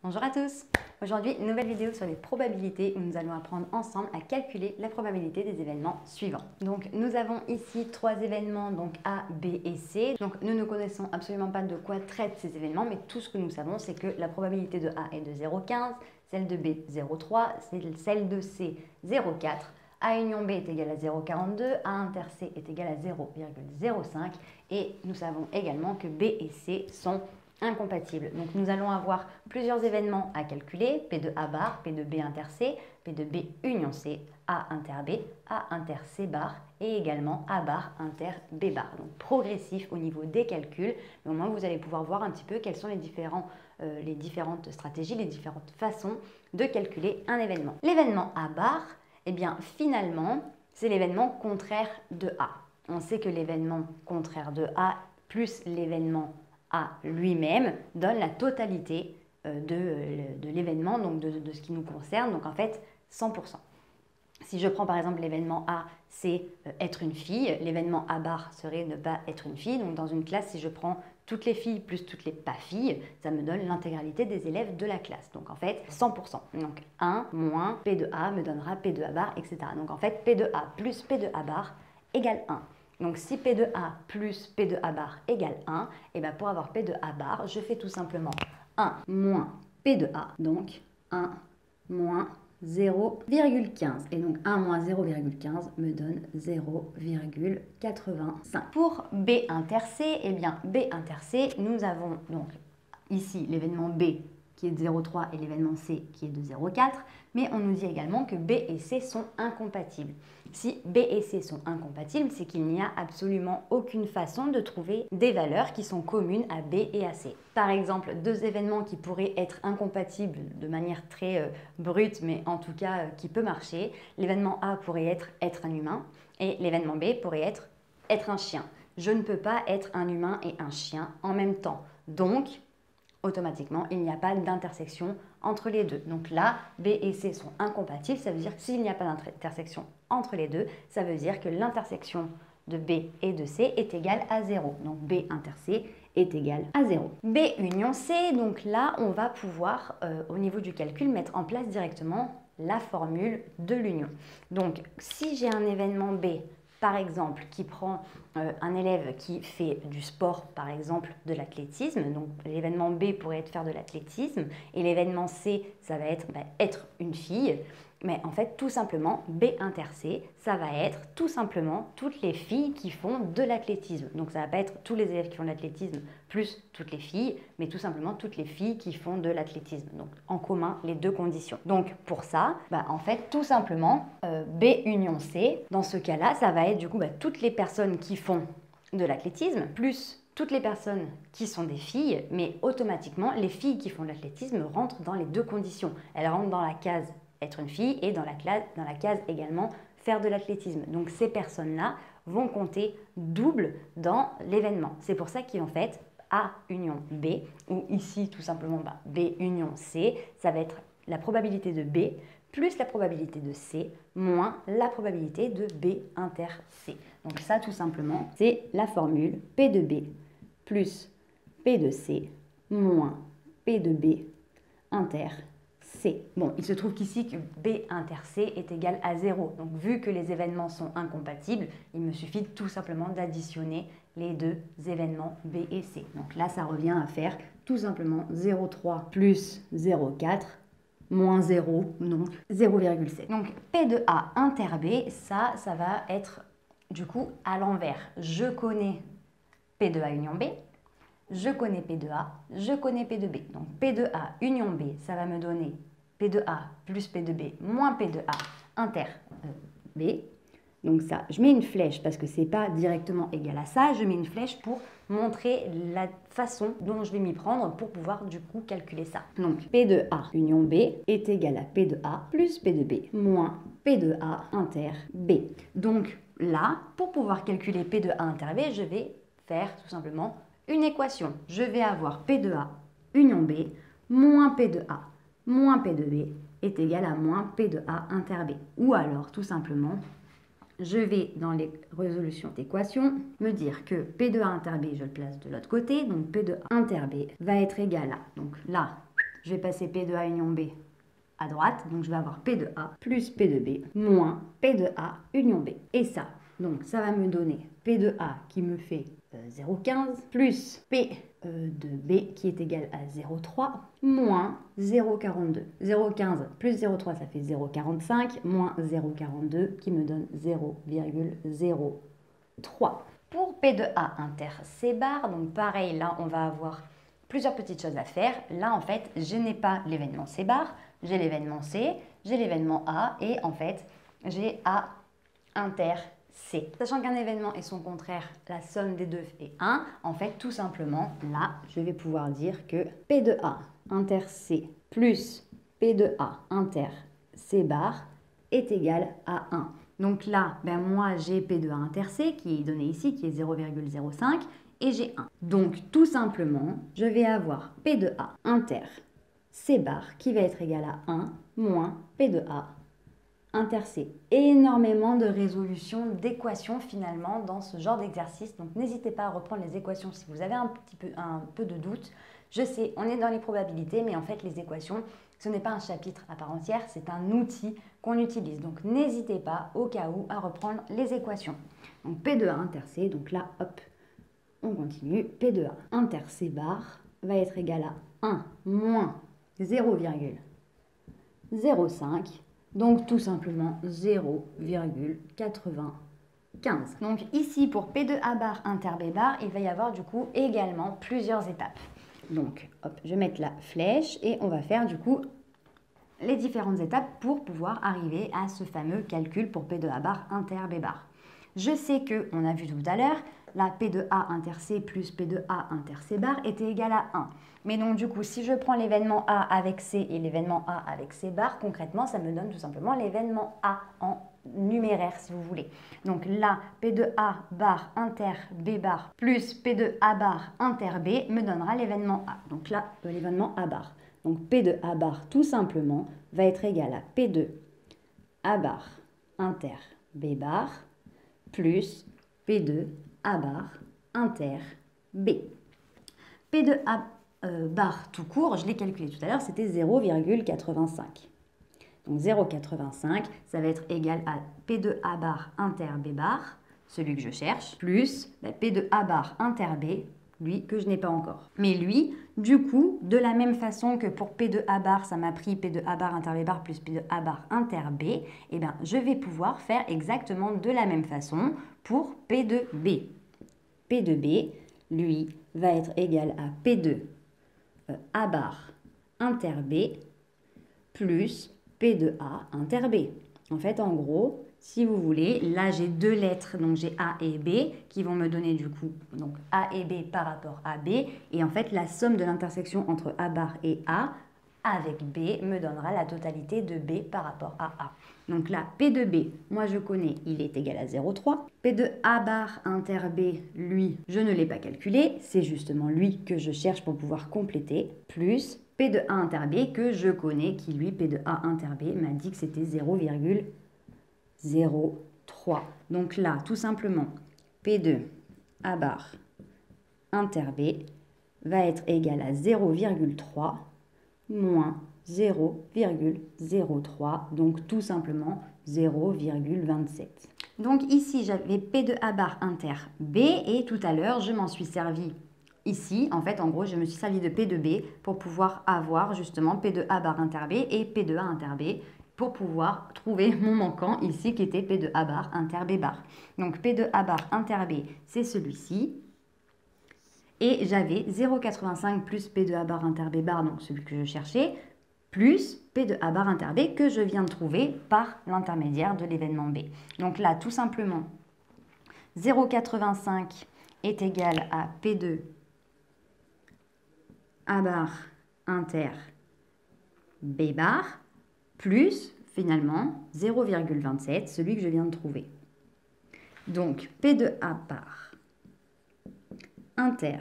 Bonjour à tous. Aujourd'hui, nouvelle vidéo sur les probabilités où nous allons apprendre ensemble à calculer la probabilité des événements suivants. Donc nous avons ici trois événements, donc A, B et C. Donc nous ne connaissons absolument pas de quoi traitent ces événements, mais tout ce que nous savons, c'est que la probabilité de A est de 0,15, celle de B 0,3, celle de C 0,4. A union B est égal à 0,42, A inter C est égal à 0,05 et nous savons également que B et C sont incompatibles. Donc nous allons avoir plusieurs événements à calculer, P de A bar, P de B inter C, P de B union C, A inter B, A inter C bar et également A bar inter B bar. Donc progressif au niveau des calculs, mais au moins vous allez pouvoir voir un petit peu quelles sont les différentes stratégies, les différentes façons de calculer un événement. L'événement A bar, eh bien finalement, c'est l'événement contraire de A. On sait que l'événement contraire de A plus l'événement A lui-même donne la totalité de l'événement, donc de ce qui nous concerne, donc en fait 100%. Si je prends par exemple l'événement A, c'est être une fille, l'événement A bar serait ne pas être une fille. Donc dans une classe, si je prends toutes les filles plus toutes les pas filles, ça me donne l'intégralité des élèves de la classe. Donc en fait 100%. Donc 1 moins P de A me donnera P de A bar, etc. Donc en fait P de A plus P de A bar égale 1. Donc si P de A plus P de A bar égale 1, et bien pour avoir P de A bar, je fais tout simplement 1 moins P de A, donc 1 moins 0,15. Et donc 1 moins 0,15 me donne 0,85. Pour B inter C, eh bien B inter C, nous avons donc ici l'événement B qui est de 0,3 et l'événement C qui est de 0,4, mais on nous dit également que B et C sont incompatibles. Si B et C sont incompatibles, c'est qu'il n'y a absolument aucune façon de trouver des valeurs qui sont communes à B et à C. Par exemple, deux événements qui pourraient être incompatibles de manière très brute, mais en tout cas qui peut marcher. L'événement A pourrait être un humain et l'événement B pourrait être un chien. Je ne peux pas être un humain et un chien en même temps. Donc, automatiquement, il n'y a pas d'intersection entre les deux. Donc là, B et C sont incompatibles. Ça veut dire que s'il n'y a pas d'intersection entre les deux, ça veut dire que l'intersection de B et de C est égale à 0. Donc B inter C est égal à 0. B union C, donc là, on va pouvoir, au niveau du calcul, mettre en place directement la formule de l'union. Donc, si j'ai un événement B, par exemple, qui prend un élève qui fait du sport, par exemple de l'athlétisme, donc l'événement B pourrait être faire de l'athlétisme, et l'événement C, ça va être être une fille, mais en fait, tout simplement, B inter C, ça va être tout simplement toutes les filles qui font de l'athlétisme. Donc ça va pas être tous les élèves qui font de l'athlétisme plus toutes les filles, mais tout simplement toutes les filles qui font de l'athlétisme. Donc en commun, les deux conditions. Donc pour ça, en fait, tout simplement, B union C, dans ce cas-là, ça va être du coup toutes les personnes qui font de l'athlétisme plus toutes les personnes qui sont des filles, mais automatiquement, les filles qui font de l'athlétisme rentrent dans les deux conditions. Elles rentrent dans la case être une fille et dans la case également faire de l'athlétisme. Donc ces personnes-là vont compter double dans l'événement. C'est pour ça qu'en fait, A union B, ou ici tout simplement B union C, ça va être la probabilité de B plus la probabilité de C moins la probabilité de B inter C. Donc ça tout simplement, c'est la formule P de B plus P de C moins P de B inter C. Bon, il se trouve qu'ici que B inter C est égal à 0. Donc vu que les événements sont incompatibles, il me suffit tout simplement d'additionner les deux événements B et C. Donc là, ça revient à faire tout simplement 0,3 plus 0,4 moins 0, donc 0,7. Donc P de A inter B, ça va être du coup à l'envers. Je connais P de A union B, je connais P de A, je connais P de B. Donc P de A union B, ça va me donner P de A plus P de B moins P de A inter B. Donc ça, je mets une flèche parce que ce n'est pas directement égal à ça. Je mets une flèche pour montrer la façon dont je vais m'y prendre pour pouvoir du coup calculer ça. Donc P de A union B est égal à P de A plus P de B moins P de A inter B. Donc là, pour pouvoir calculer P de A inter B, je vais faire tout simplement une équation. Je vais avoir P de A union B moins P de A moins P de B est égal à moins P de A inter B. Ou alors, tout simplement, je vais dans les résolutions d'équations me dire que P de A inter B, je le place de l'autre côté. Donc P de A inter B va être égal à, donc là, je vais passer P de A union B à droite, donc je vais avoir P de A plus P de B moins P de A union B. Et ça, donc ça va me donner P de A qui me fait 0,15 plus P de B qui est égal à 0,3 moins 0,42. 0,15 plus 0,3 ça fait 0,45 moins 0,42 qui me donne 0,03. Pour P de A inter C bar, donc pareil, là on va avoir plusieurs petites choses à faire. Là en fait, je n'ai pas l'événement C bar, j'ai l'événement C, j'ai l'événement A et en fait, j'ai A inter C. Sachant qu'un événement et son contraire, la somme des deux est 1, en fait, tout simplement, là, je vais pouvoir dire que P de A inter C plus P de A inter C bar est égal à 1. Donc là, ben moi, j'ai P de A inter C qui est donné ici, qui est 0,05, et j'ai 1. Donc, tout simplement, je vais avoir P de A inter C bar qui va être égal à 1 moins P de A inter C. Énormément de résolutions d'équations finalement dans ce genre d'exercice. Donc n'hésitez pas à reprendre les équations si vous avez un peu de doute. Je sais, on est dans les probabilités, mais en fait les équations, ce n'est pas un chapitre à part entière, c'est un outil qu'on utilise. Donc n'hésitez pas au cas où à reprendre les équations. Donc P de A inter C, donc là hop, on continue. P de A inter C bar va être égal à 1 moins 0,05. Donc tout simplement 0,95. Donc ici pour P de A bar inter B bar, il va y avoir du coup également plusieurs étapes. Donc hop, je vais mettre la flèche et on va faire du coup les différentes étapes pour pouvoir arriver à ce fameux calcul pour P de A bar inter B bar. Je sais que, on a vu tout à l'heure, la P de A inter C plus P de A inter C bar était égale à 1. Mais donc du coup, si je prends l'événement A avec C et l'événement A avec C bar, concrètement, ça me donne tout simplement l'événement A en numéraire, si vous voulez. Donc là, P de A bar inter B bar plus P de A bar inter B me donnera l'événement A. Donc là, l'événement A bar. Donc P de A bar, tout simplement, va être égal à P de A bar inter B bar plus P de A bar inter B. P de A bar tout court, je l'ai calculé tout à l'heure, c'était 0,85. Donc 0,85, ça va être égal à P de A bar inter B bar, celui que je cherche, plus P de A bar inter B, lui que je n'ai pas encore. Mais lui, du coup, de la même façon que pour P de A bar, ça m'a pris P de A bar inter B bar plus P de A bar inter B, eh bien, je vais pouvoir faire exactement de la même façon pour P de B. P de B, lui, va être égal à P de A bar inter B plus P de A inter B. En fait, en gros, si vous voulez, là j'ai deux lettres, donc j'ai A et B qui vont me donner du coup donc A et B par rapport à B. Et en fait, la somme de l'intersection entre A bar et A avec B me donnera la totalité de B par rapport à A. Donc là, P de B, moi je connais, il est égal à 0,3. P de A bar inter B, lui, je ne l'ai pas calculé, c'est justement lui que je cherche pour pouvoir compléter, plus P de A inter B que je connais, qui lui, P de A inter B, m'a dit que c'était 0,03. Donc là, tout simplement, P de A bar inter B va être égal à 0,3 moins 0,03, donc tout simplement 0,27. Donc ici, j'avais P de A bar inter B et tout à l'heure, je m'en suis servi ici. En fait, en gros, je me suis servi de P de B pour pouvoir avoir justement P de A bar inter B et P de A inter B pour pouvoir trouver mon manquant ici qui était P de A bar inter B bar. Donc P de A bar inter B, c'est celui-ci. Et j'avais 0,85 plus P de A bar inter B bar, donc celui que je cherchais, plus P de A bar inter B que je viens de trouver par l'intermédiaire de l'événement B. Donc là, tout simplement, 0,85 est égal à P de A bar inter B bar, plus finalement 0,27, celui que je viens de trouver. Donc P de A bar inter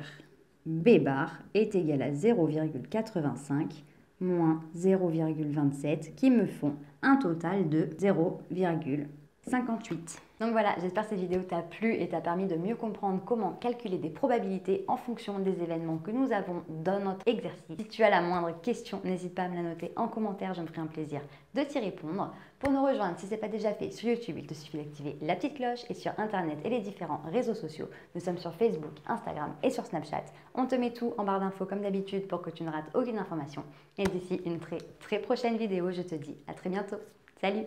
B bar est égal à 0,85 moins 0,27 qui me font un total de 0,58. Donc voilà, j'espère que cette vidéo t'a plu et t'a permis de mieux comprendre comment calculer des probabilités en fonction des événements que nous avons dans notre exercice. Si tu as la moindre question, n'hésite pas à me la noter en commentaire, je me ferai un plaisir de t'y répondre. Pour nous rejoindre, si ce n'est pas déjà fait sur YouTube, il te suffit d'activer la petite cloche et sur Internet et les différents réseaux sociaux. Nous sommes sur Facebook, Instagram et sur Snapchat. On te met tout en barre d'infos comme d'habitude pour que tu ne rates aucune information. Et d'ici une très prochaine vidéo, je te dis à très bientôt. Salut!